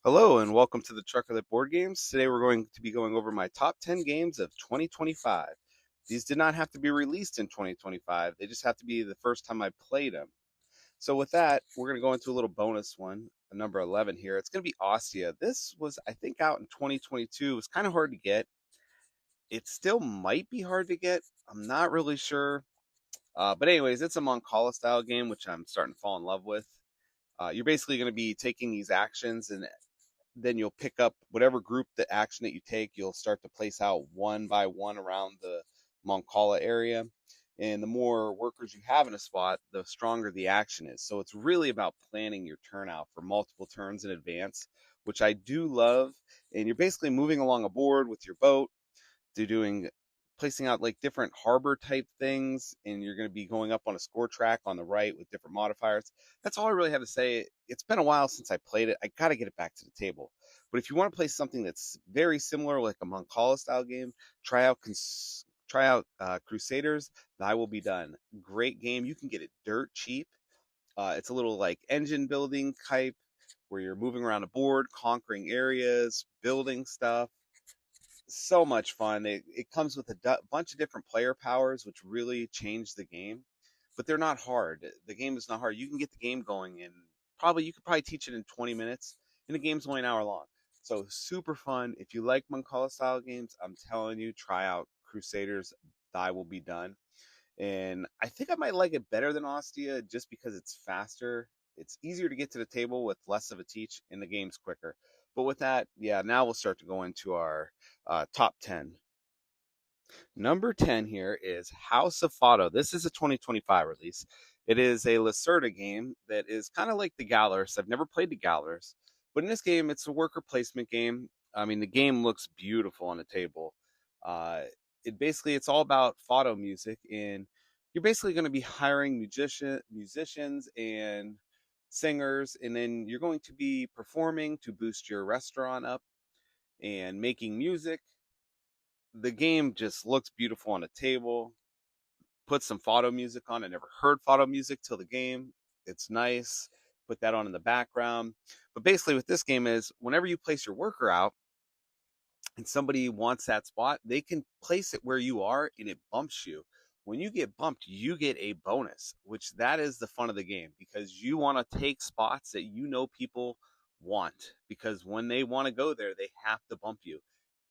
Hello and welcome to the Trucklet Board Games. Today we're going to be going over my top 10 games of 2025. These did not have to be released in 2025. They just have to be the first time I played them. So with that, we're going to go into a little bonus one, number 11 here. It's going to be Ostia. This was, I think, out in 2022. It was kind of hard to get. It still might be hard to get. I'm not really sure. But anyways, it's a Moncala style game, which I'm starting to fall in love with. You're basically going to be taking these actions and then you'll pick up whatever group the action that you take. You'll start to place out one by one around the Moncala area. And the more workers you have in a spot, the stronger the action is. So it's really about planning your turn out for multiple turns in advance, which I do love. And you're basically moving along a board with your boat, doing placing out like different harbor type things, and you're going to be going up on a score track on the right with different modifiers. That's all I really have to say. It's been a while since I played it. I got to get it back to the table. But if you want to play something that's very similar, like a Moncala style game, try out Crusaders. I Will Be Done. Great game. You can get it dirt cheap. It's a little like engine building type where you're moving around a board, conquering areas, building stuff. So much fun. It comes with a bunch of different player powers, which really change the game. But they're not hard. The game is not hard. You can get the game going in you could probably teach it in 20 minutes, and the game's only an hour long. So super fun. If you like Moncala style games, I'm telling you, try out Crusaders. Thy Will Be Done. And I think I might like it better than Ostia just because it's faster. It's easier to get to the table with less of a teach, and the game's quicker. But with that, yeah, now we'll start to go into our top 10. Number 10 here is House of Fado. This is a 2025 release. It is a Lacerda game that is kind of like the Gallerist. I've never played the Gallerist, but in this game, it's a worker placement game. I mean, the game looks beautiful on the table. Uh, it's all about Fado music, and you're basically going to be hiring musicians and singers, and then you're going to be performing to boost your restaurant up and making music. The game just looks beautiful on the table. Put some Fado music on. I never heard Fado music till the game. It's nice. Put that on in the background. But basically, what this game is, whenever you place your worker out and somebody wants that spot, they can place it where you are and it bumps you. When you get bumped, you get a bonus, which that is the fun of the game because you want to take spots that you know people want because when they want to go there, they have to bump you,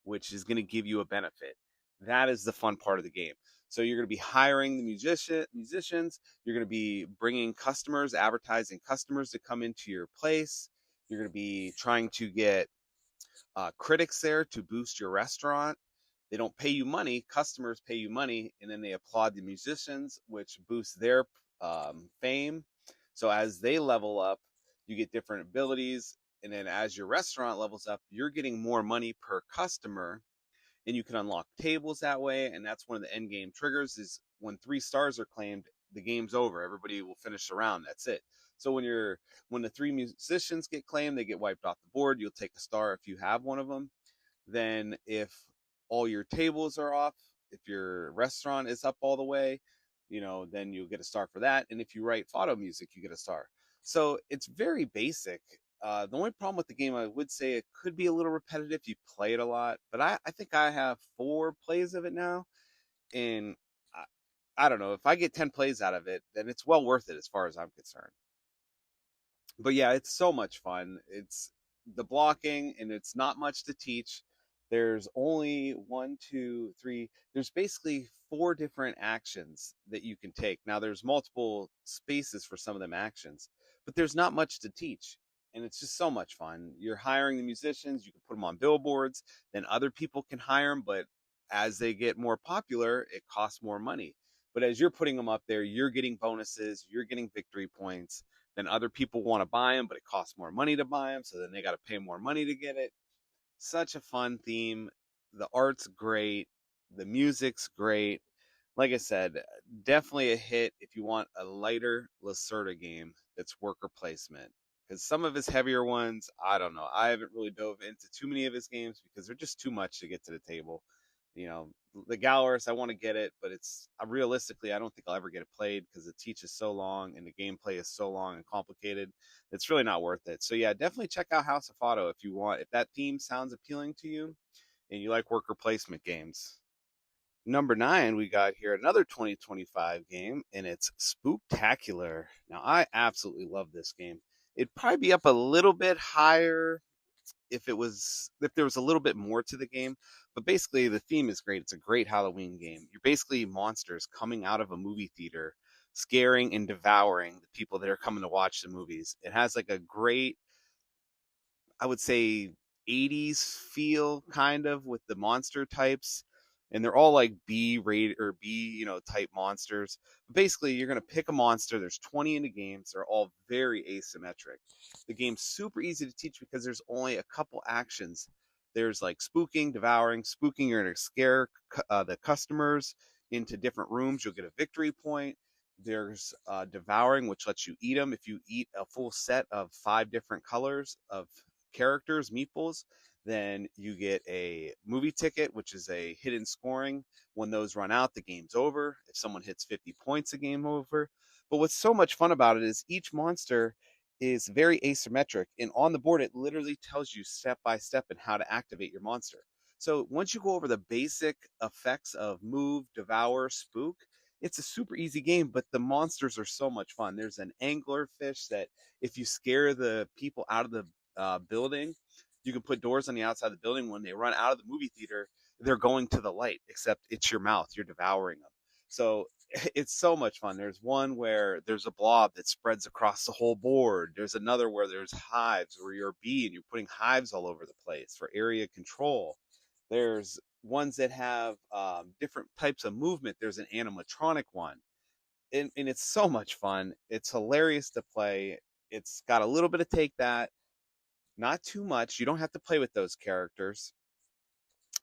which is going to give you a benefit. That is the fun part of the game. So you're going to be hiring the musicians. You're going to be bringing customers, advertising customers to come into your place. You're going to be trying to get critics there to boost your restaurant. They don't pay you money. Customers pay you money, and then they applaud the musicians, which boosts their fame. So as they level up, you get different abilities, and then as your restaurant levels up, you're getting more money per customer, and you can unlock tables that way. And that's one of the end game triggers. Is when 3 stars are claimed, the game's over. Everybody will finish the round. That's it. So when the 3 musicians get claimed, they get wiped off the board. You'll take a star if you have one of them. Then if all your tables are off, if your restaurant is up all the way, then you'll get a star for that. And if you write Fado music, you get a star. So it's very basic. The only problem with the game, I would say it could be a little repetitive if you play it a lot. But I think I have 4 plays of it now. And I don't know. If I get 10 plays out of it, then it's well worth it as far as I'm concerned. But yeah, it's so much fun. It's the blocking, and it's not much to teach. There's only one, two, three. There's basically 4 different actions that you can take. Now, there's multiple spaces for some of them actions, but there's not much to teach. And it's just so much fun. You're hiring the musicians, you can put them on billboards, then other people can hire them. But as they get more popular, it costs more money. But as you're putting them up there, you're getting bonuses, you're getting victory points. Then other people want to buy them, but it costs more money to buy them. So then they got to pay more money to get it. Such a fun theme. The art's great. The music's great. Like I said, definitely a hit if you want a lighter Lacerda game that's worker placement. Because some of his heavier ones, I don't know. I haven't really dove into too many of his games because they're just too much to get to the table. You know, the Gallerist, I want to get it, but it's realistically, I don't think I'll ever get it played because the teach is so long and the gameplay is so long and complicated. It's really not worth it. So yeah, definitely check out House of Auto if you want. If that theme sounds appealing to you and you like worker placement games. Number 9, we got here another 2025 game, and it's Spooktacular. Now, I absolutely love this game. It'd probably be up a little bit higher if there was a little bit more to the game, but basically the theme is great. It's a great Halloween game. You're basically monsters coming out of a movie theater, scaring and devouring the people that are coming to watch the movies. It has like a great, I would say, 80s feel kind of with the monster types, and they're all like B rated or B, type monsters. But basically, you're going to pick a monster. There's 20 in the games. They're all very asymmetric. The game's super easy to teach because there's only a couple actions. There's like spooking, devouring. Spooking, you're going to scare the customers into different rooms. You'll get a victory point. There's devouring, which lets you eat them. If you eat a full set of 5 different colors of characters, meeples, then you get a movie ticket, which is a hidden scoring. When those run out, the game's over. If someone hits 50 points, the game over. But what's so much fun about it is each monster is very asymmetric, and on the board it literally tells you step by step and how to activate your monster. So once you go over the basic effects of move, devour, spook, it's a super easy game, but the monsters are so much fun. There's an anglerfish that if you scare the people out of the building, you can put doors on the outside of the building. When they run out of the movie theater, they're going to the light, except it's your mouth. You're devouring them. So it's so much fun. There's one where there's a blob that spreads across the whole board. There's another where there's hives where you're a bee and you're putting hives all over the place for area control. There's ones that have different types of movement. There's an animatronic one. And it's so much fun. It's hilarious to play. It's got a little bit of take that, not too much. You don't have to play with those characters.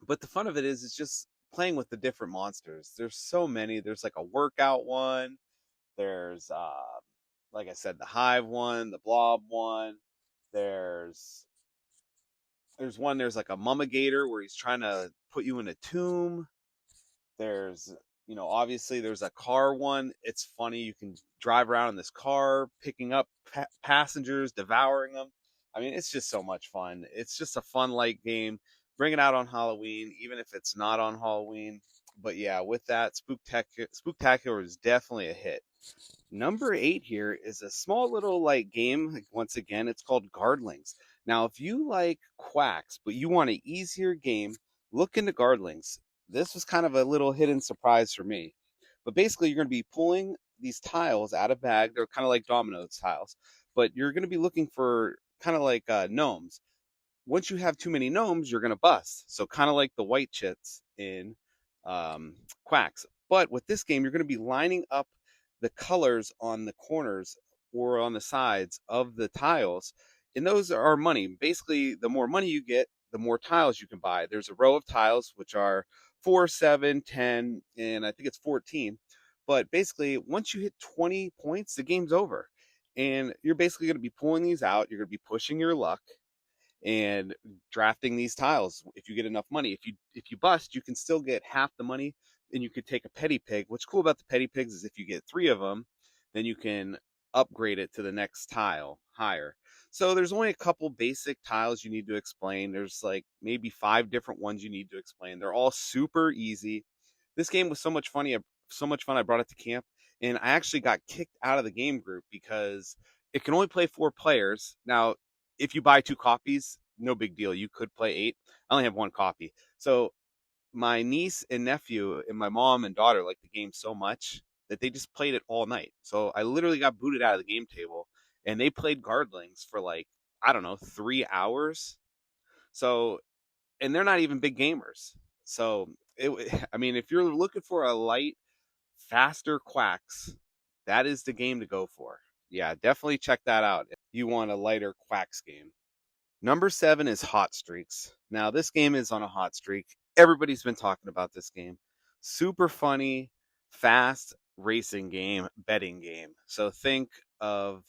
But the fun of it is just playing with the different monsters. There's so many. There's like a workout one. There's like I said, the hive one, the blob one. There's there's like a mummigator where he's trying to put you in a tomb. There's, obviously there's a car one. It's funny. You can drive around in this car, picking up passengers, devouring them. I mean, it's just so much fun. It's just a fun light game. Bring it out on Halloween, even if it's not on Halloween. But yeah, with that, Spooktacular is definitely a hit. Number 8 here is a small little like game. Like, once again, it's called Guardlings. Now, if you like Quacks, but you want an easier game, look into Guardlings. This was kind of a little hidden surprise for me. But basically, you're going to be pulling these tiles out of bag. They're kind of like domino tiles, but you're going to be looking for kind of like gnomes. Once you have too many gnomes, you're going to bust. So kind of like the white chits in Quacks. But with this game, you're going to be lining up the colors on the corners or on the sides of the tiles, and those are money. Basically, the more money you get, the more tiles you can buy. There's a row of tiles which are 4, 7, 10, and I think it's 14. But basically, once you hit 20 points, the game's over. And you're basically going to be pulling these out. You're going to be pushing your luck and drafting these tiles if you get enough money. If you bust, you can still get half the money, and you could take a petty pig. What's cool about the petty pigs is if you get 3 of them, then you can upgrade it to the next tile higher. So there's only a couple basic tiles you need to explain. There's like maybe 5 different ones you need to explain. They're all super easy. This game was so much fun. I brought it to camp, and I actually got kicked out of the game group because it can only play 4 players. Now, if you buy 2 copies, no big deal. You could play 8. I only have 1 copy. So my niece and nephew and my mom and daughter like the game so much that they just played it all night. So I literally got booted out of the game table, and they played Guardlings for like, I don't know, 3 hours. So, and they're not even big gamers. So I mean, if you're looking for a light, faster Quacks, that is the game to go for. Yeah, definitely check that out if you want a lighter Quacks game. Number 7 is Hot Streaks. Now, this game is on a hot streak. Everybody's been talking about this game. Super funny, fast racing game, betting game. So think of,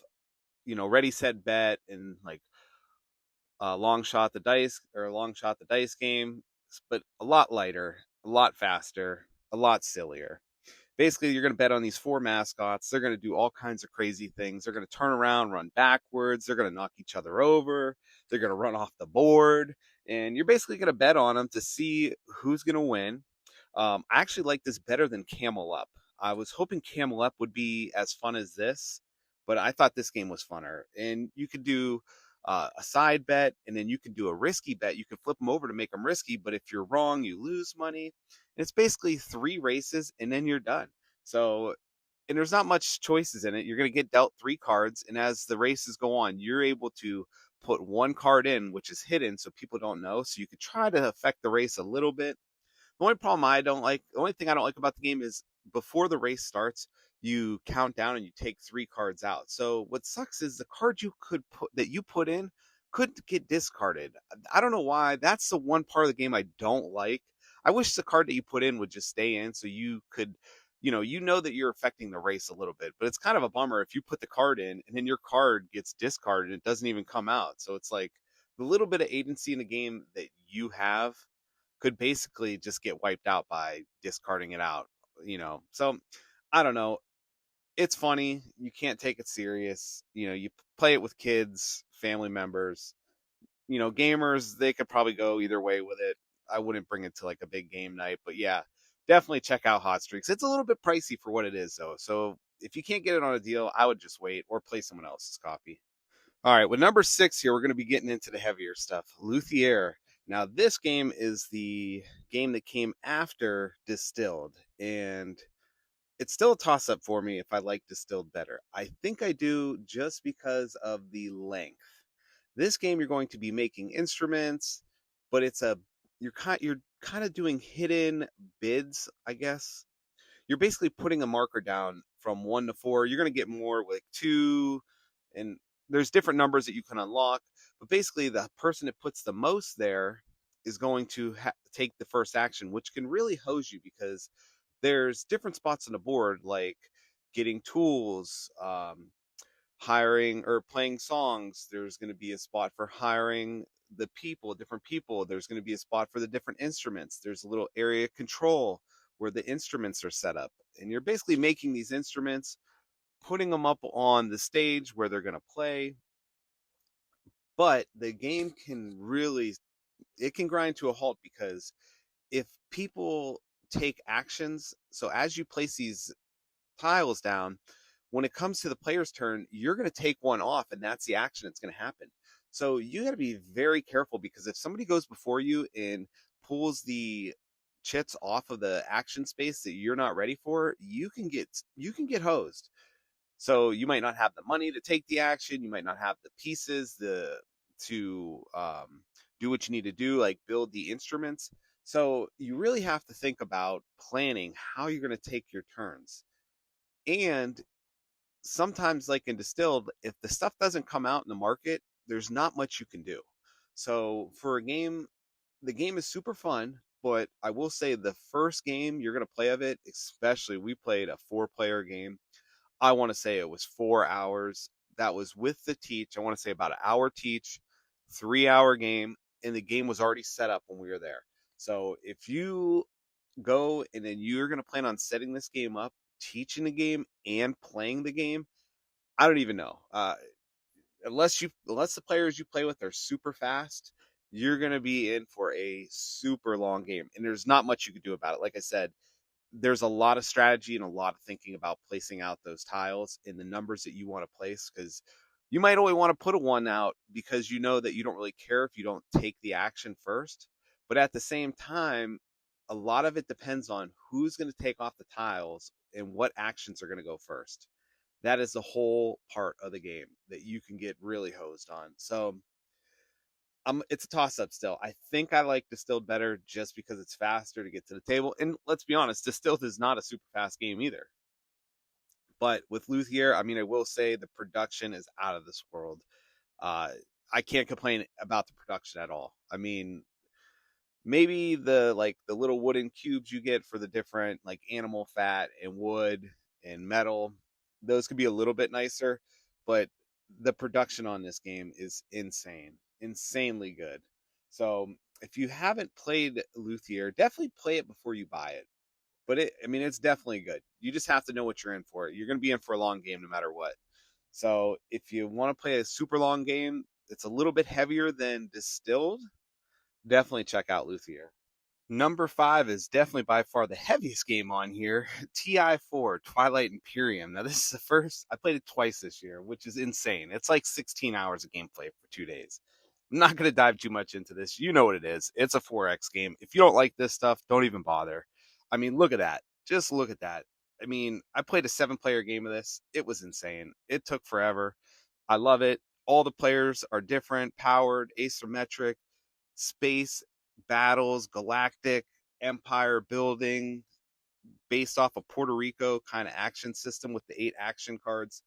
Ready, Set, Bet, and like long shot the dice game, but a lot lighter. a lot faster, a lot sillier. Basically, you're going to bet on these four mascots. They're going to do all kinds of crazy things. They're going to turn around, run backwards. They're going to knock each other over. They're going to run off the board. And you're basically going to bet on them to see who's going to win. I actually like this better than Camel Up. I was hoping Camel Up would be as fun as this, but I thought this game was funner. And you could do a side bet, and then you can do a risky bet. You can flip them over to make them risky, but if you're wrong, you lose money. It's basically three races, and then you're done. So, and there's not much choices in it. You're going to get dealt three cards, and as the races go on, you're able to put one card in, which is hidden, so people don't know. So you could try to affect the race a little bit. The only thing I don't like about the game is before the race starts, you count down and you take three cards out. So what sucks is the card you put in could get discarded. I don't know why. That's the one part of the game I don't like. I wish the card that you put in would just stay in so you could, you know that you're affecting the race a little bit. But it's kind of a bummer if you put the card in and then your card gets discarded and it doesn't even come out. So it's like the little bit of agency in the game that you have could basically just get wiped out by discarding it out. So I don't know. It's funny. You can't take it serious. You play it with kids, family members, gamers, they could probably go either way with it. I wouldn't bring it to like a big game night, but yeah, definitely check out Hot Streaks. It's a little bit pricey for what it is though. So if you can't get it on a deal, I would just wait or play someone else's copy. All right, with number 6 here, we're going to be getting into the heavier stuff. Luthier. Now, this game is the game that came after Distilled, and it's still a toss up for me if I like Distilled better. I think I do just because of the length. This game, you're going to be making instruments, but you're kind of doing hidden bids, I guess. You're basically putting a marker down from 1 to 4. You're going to get more like 2, and there's different numbers that you can unlock. But basically, the person that puts the most there is going to take the first action, which can really hose you because there's different spots on the board, like getting tools, hiring or playing songs. There's going to be a spot for hiring the people, different people. There's going to be a spot for the different instruments. There's a little area control where the instruments are set up. And you're basically making these instruments, putting them up on the stage where they're going to play. But the game it can grind to a halt because if people take actions, so as you place these tiles down, when it comes to the player's turn, you're going to take one off, and that's the action that's going to happen. So you got to be very careful because if somebody goes before you and pulls the chits off of the action space that you're not ready for, you can get hosed. So you might not have the money to take the action. You might not have the pieces to do what you need to do, like build the instruments. So you really have to think about planning how you're going to take your turns. And sometimes, like in Distilled, if the stuff doesn't come out in the market, there's not much you can do. So for a game, the game is super fun, but I will say the first game you're going to play of it, especially we played a 4-player game. I want to say it was 4 hours. That was with the teach. I want to say about an hour teach, 3-hour game, and the game was already set up when we were there. So if you go and then you're going to plan on setting this game up, teaching the game and playing the game, I don't even know. Unless the players you play with are super fast, you're going to be in for a super long game, and there's not much you can do about it. Like I said, there's a lot of strategy and a lot of thinking about placing out those tiles in the numbers that you want to place because you might only want to put a 1 out because you know that you don't really care if you don't take the action first. But at the same time, a lot of it depends on who's going to take off the tiles and what actions are going to go first. That is the whole part of the game that you can get really hosed on. So it's a toss up still. I think I like Distilled better just because it's faster to get to the table. And let's be honest, Distilled is not a super fast game either. But with Luthier, I mean, I will say the production is out of this world. Uh, I can't complain about the production at all. I mean, maybe the little wooden cubes you get for the different like animal fat and wood and metal, those could be a little bit nicer, but the production on this game is insanely good. So if you haven't played Luthier, definitely play it before you buy it. But I mean, it's definitely good. You just have to know what you're in for. You're going to be in for a long game no matter what. So if you want to play a super long game, it's a little bit heavier than Distilled. Definitely check out Luthier. Number 5 is definitely by far the heaviest game on here, TI4 Twilight Imperium. Now, this is the first, I played it twice this year, which is insane. It's like 16 hours of gameplay for 2 days. I'm not going to dive too much into this. You know what it is. It's a 4X game. If you don't like this stuff, don't even bother. I mean, look at that. Just look at that. I mean, I played a 7-player game of this. It was insane. It took forever. I love it. All the players are different, powered, asymmetric, space battles, galactic empire building, based off of Puerto Rico kind of action system with the 8 action cards.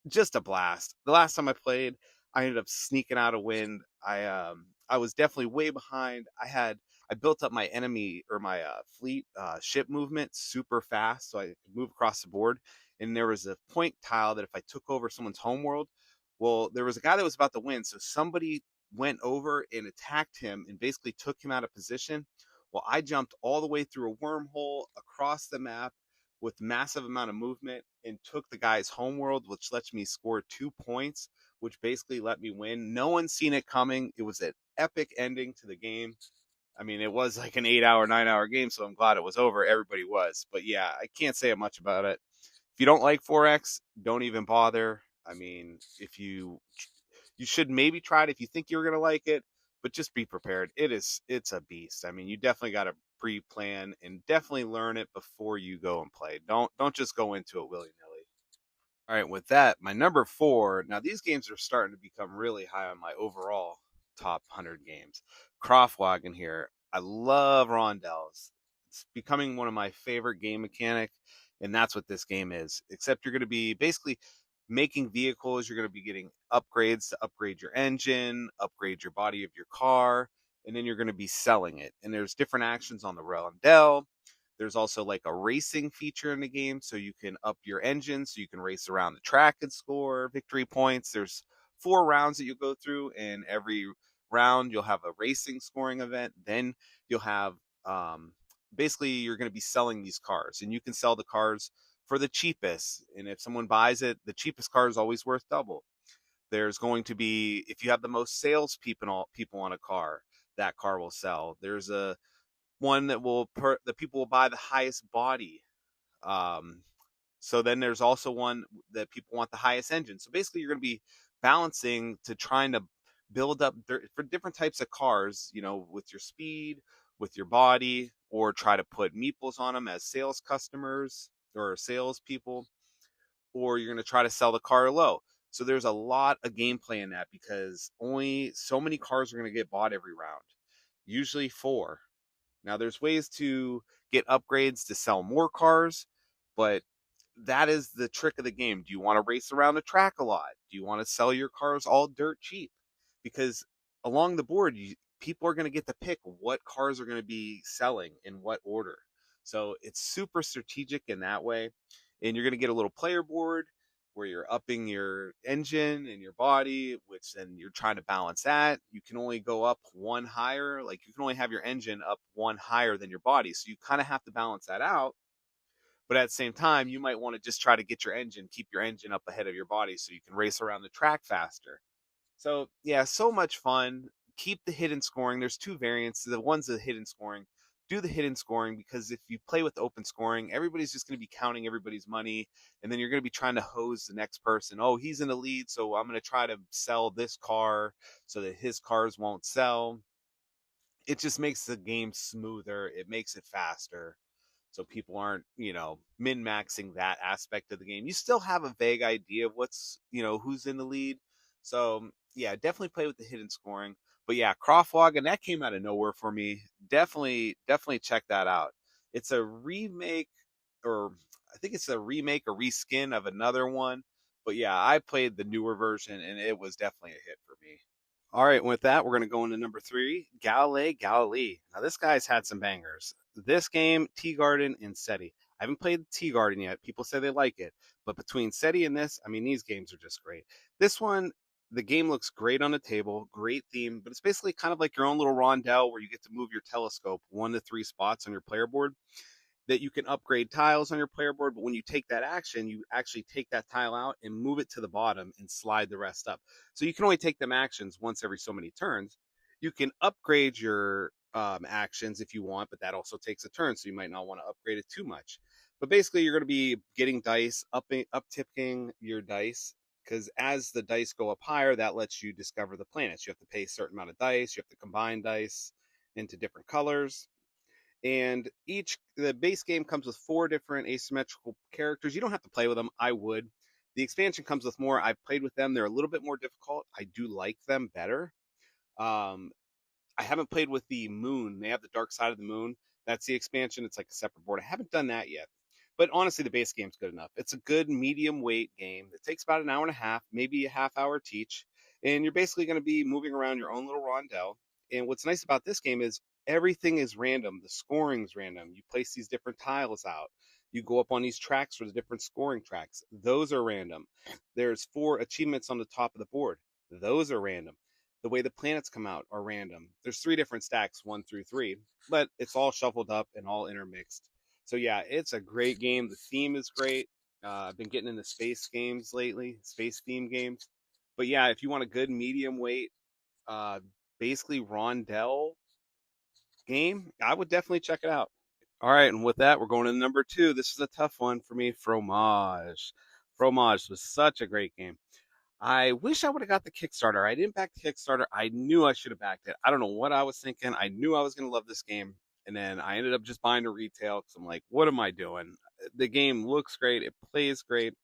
Just a blast. The last time I played, I ended up sneaking out a win. I was definitely way behind. I built up my enemy or my fleet ship movement super fast so I could move across the board. And there was a point tile that if I took over someone's homeworld, well, there was a guy that was about to win, so somebody went over and attacked him and basically took him out of position. Well, I jumped all the way through a wormhole across the map with massive amount of movement and took the guy's homeworld, which lets me score 2 points, which basically let me win. No one's seen it coming. It was an epic ending to the game. I mean, it was like an 8-hour, 9-hour game, so I'm glad it was over. Everybody was. But yeah, I can't say much about it. If you don't like 4X, don't even bother. I mean, if you should maybe try it if you think you're going to like it, but just be prepared. It's a beast. I mean, you definitely got to pre-plan and definitely learn it before you go and play. Don't just go into it willy-nilly. All right, with that, my number 4. Now these games are starting to become really high on my overall top 100 games. Croftwagon here. I love rondels. It's becoming one of my favorite game mechanic, and that's what this game is. Except you're going to be basically making vehicles. You're going to be getting upgrades to upgrade your engine, upgrade your body of your car, and then you're going to be selling it. And there's different actions on the rondel. There's also like a racing feature in the game, so you can up your engine, so you can race around the track and score victory points. There's 4 rounds that you go through, and every round you'll have a racing scoring event. Then you'll have basically you're going to be selling these cars, and you can sell the cars for the cheapest. And if someone buys it, the cheapest car is always worth double. There's going to be, if you have the most sales people on a car, that car will sell. There's a one that the people will buy the highest body. Um, so then there's also one that people want the highest engine. So basically, you're going to be balancing to trying to build up for different types of cars. With your speed, with your body, or try to put meeples on them as sales customers or salespeople, or you're going to try to sell the car low. So there's a lot of gameplay in that because only so many cars are going to get bought every round. Usually 4. Now, there's ways to get upgrades to sell more cars, but that is the trick of the game. Do you want to race around the track a lot? Do you want to sell your cars all dirt cheap? Because along the board, people are going to get to pick what cars are going to be selling in what order. So it's super strategic in that way. And you're going to get a little player board where you're upping your engine and your body, which then you're trying to balance that. You can only go up one higher, like you can only have your engine up one higher than your body. So you kind of have to balance that out. But at the same time, you might want to just try to keep your engine up ahead of your body so you can race around the track faster. So yeah, so much fun. Keep the hidden scoring. There's 2 variants. The one's the hidden scoring. Do the hidden scoring because if you play with open scoring, everybody's just going to be counting everybody's money, and then you're going to be trying to hose the next person. Oh, he's in the lead, so I'm going to try to sell this car so that his cars won't sell. It just makes the game smoother. It makes it faster. So people aren't, min maxing that aspect of the game. You still have a vague idea of who's in the lead. So yeah, definitely play with the hidden scoring. But yeah, Croftwagon, that came out of nowhere for me. Definitely check that out. It's a remake, or I think it's a remake or reskin of another one. But yeah, I played the newer version and it was definitely a hit for me. All right, with that, we're going to go into number 3, Galilei Galilee. Now, this guy's had some bangers. This game, Tea Garden and SETI. I haven't played Tea Garden yet. People say they like it. But between SETI and this, I mean, these games are just great. This one, The game looks great on the table, great theme, but it's basically kind of like your own little rondel where you get to move your telescope 1 to 3 spots on your player board, that you can upgrade tiles on your player board. But when you take that action, you actually take that tile out and move it to the bottom and slide the rest up. So you can only take them actions once every so many turns. You can upgrade your actions if you want, but that also takes a turn. So you might not want to upgrade it too much. But basically, you're going to be getting dice, upticking your dice, because as the dice go up higher, that lets you discover the planets. You have to pay a certain amount of dice. You have to combine dice into different colors, and the base game comes with 4 different asymmetrical characters. You don't have to play with them. I would. The expansion comes with more. I've played with them. They're a little bit more difficult. I do like them better. Um, I haven't played with the moon. They have the dark side of the moon. That's the expansion. It's like a separate board. I haven't done that yet. But honestly, the base game's good enough. It's a good medium weight game. It takes about an hour and a half, maybe a half hour to teach. And you're basically going to be moving around your own little rondel. And what's nice about this game is everything is random. The scoring's random. You place these different tiles out. You go up on these tracks for the different scoring tracks. Those are random. There's 4 achievements on the top of the board. Those are random. The way the planets come out are random. There's 3 different stacks, 1 through 3, but it's all shuffled up and all intermixed. So yeah, it's a great game. The theme is great. I've been getting into space games lately, space theme games. But yeah, if you want a good medium weight, uh, basically rondel game, I would definitely check it out. All right, and with that, we're going to number 2. This is a tough one for me. Fromage. Fromage was such a great game. I wish I would have got the Kickstarter. I didn't back the Kickstarter. I knew I should have backed it. I don't know what I was thinking. I knew I was going to love this game. And then I ended up just buying a retail because I'm like, what am I doing? The game looks great. It plays great.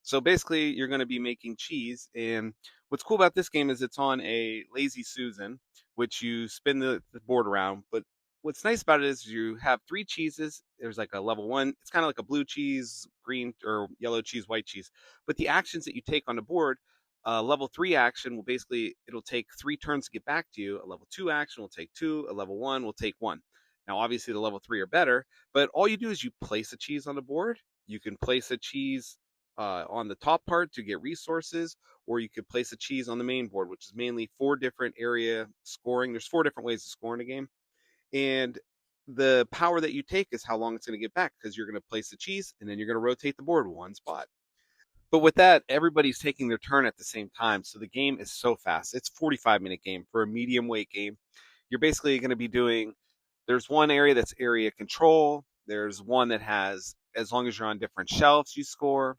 So basically, you're going to be making cheese. And what's cool about this game is it's on a Lazy Susan, which you spin the board around. But what's nice about it is you have 3 cheeses. There's like a level 1. It's kind of like a blue cheese, green or yellow cheese, white cheese. But the actions that you take on the board, level 3 action will basically, it'll take 3 turns to get back to you. A level 2 action will take 2. A level 1 will take 1. Now, obviously, the level 3 are better, but all you do is you place a cheese on the board. You can place a cheese on the top part to get resources, or you could place a cheese on the main board, which is mainly 4 different area scoring. There's 4 different ways to score in a game. And the power that you take is how long it's going to get back, because you're going to place the cheese and then you're going to rotate the board 1 spot. But with that, everybody's taking their turn at the same time. So the game is so fast. It's a 45-minute game for a medium weight game. You're basically going to be doing, there's one area that's area control. There's one that has, as long as you're on different shelves, you score.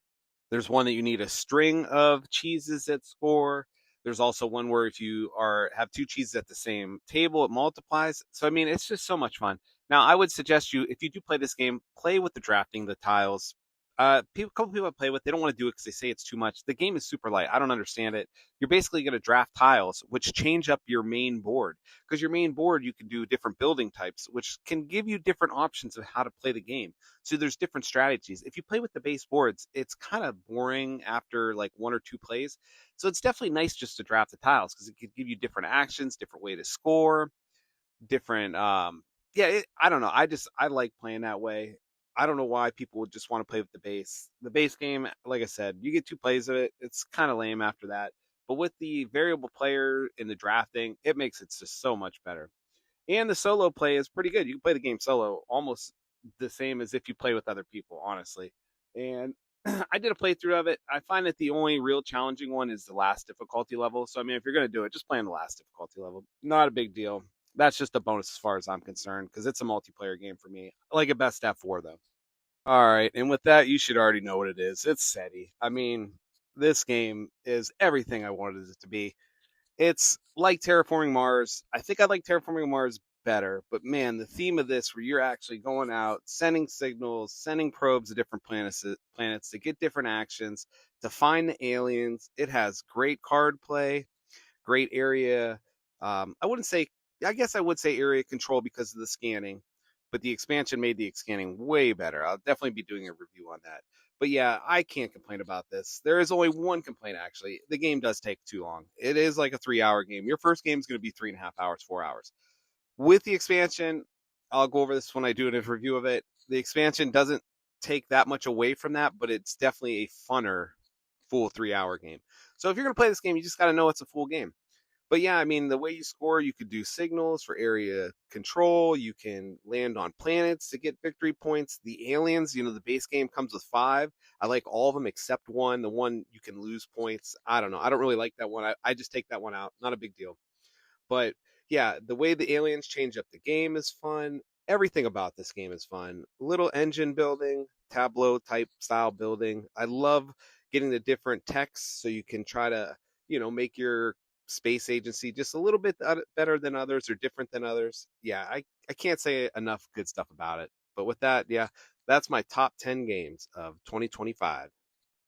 There's one that you need a string of cheeses that score. There's also one where if you have 2 cheeses at the same table, it multiplies. So I mean, it's just so much fun. Now, I would suggest you, if you do play this game, play with the drafting, the tiles. A couple people I play with, they don't want to do it because they say it's too much. The game is super light. I don't understand it. You're basically going to draft tiles, which change up your main board. Because your main board, you can do different building types, which can give you different options of how to play the game. So there's different strategies. If you play with the base boards, it's kind of boring after like 1 or 2 plays. So it's definitely nice just to draft the tiles because it could give you different actions, different way to score, different yeah, I don't know. I like playing that way. I don't know why people would just want to play with the base. The base game, like I said, you get 2 plays of it. It's kind of lame after that. But with the variable player in the drafting, it makes it just so much better. And the solo play is pretty good. You can play the game solo almost the same as if you play with other people, honestly. And I did a playthrough of it. I find that the only real challenging one is the last difficulty level. So, I mean, if you're going to do it, just play on the last difficulty level. Not a big deal. That's just a bonus as far as I'm concerned because it's a multiplayer game for me. I like it best at 4, though. All right. And with that, you should already know what it is. It's SETI. I mean, this game is everything I wanted it to be. It's like Terraforming Mars. I think I like Terraforming Mars better, but man, the theme of this, where you're actually going out, sending signals, sending probes to different planets to get different actions, to find the aliens. It has great card play, great area. I wouldn't say, I guess I would say area control because of the scanning, but the expansion made the scanning way better. I'll definitely be doing a review on that. But yeah, I can't complain about this. There is only one complaint, actually. The game does take too long. It is like a 3-hour game. Your first game is going to be 3.5 hours, 4 hours. With the expansion, I'll go over this when I do a review of it. The expansion doesn't take that much away from that, but it's definitely a funner full 3-hour game. So if you're going to play this game, you just got to know it's a full game. But yeah, I mean, the way you score, you could do signals for area control. You can land on planets to get victory points. The aliens, the base game comes with 5. I like all of them except one. The one you can lose points. I don't know. I don't really like that one. I just take that one out. Not a big deal. But yeah, the way the aliens change up the game is fun. Everything about this game is fun. Little engine building, Tableau type style building. I love getting the different texts so you can try to, make your space agency just a little bit better than others or different than others. Yeah, I can't say enough good stuff about it. But with that, yeah, that's my top 10 games of 2025.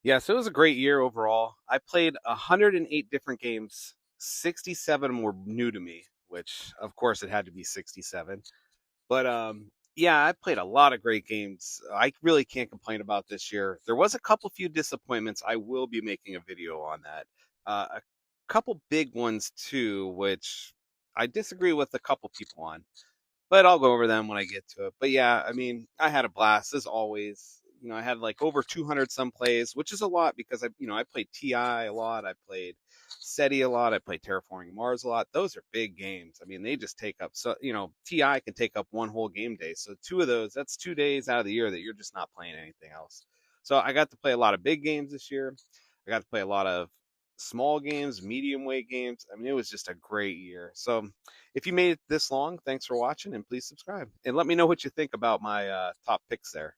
Yeah, so it was a great year overall. I played 108 different games. 67 were new to me, which of course it had to be 67. But yeah, I played a lot of great games. I really can't complain about this year. There was a couple few disappointments. I will be making a video on that. A couple big ones too, which I disagree with a couple people on, but I'll go over them when I get to it. But yeah, I mean, I had a blast as always. I had like over 200 some plays, which is a lot because I played TI a lot. I played SETI a lot. I played Terraforming Mars a lot. Those are big games. I mean, they just take up TI can take up one whole game day. So two of those, that's 2 days out of the year that you're just not playing anything else. So I got to play a lot of big games this year. I got to play a lot of small games, medium weight games. I mean, it was just a great year. So if you made it this long, thanks for watching and please subscribe. And let me know what you think about my top picks there.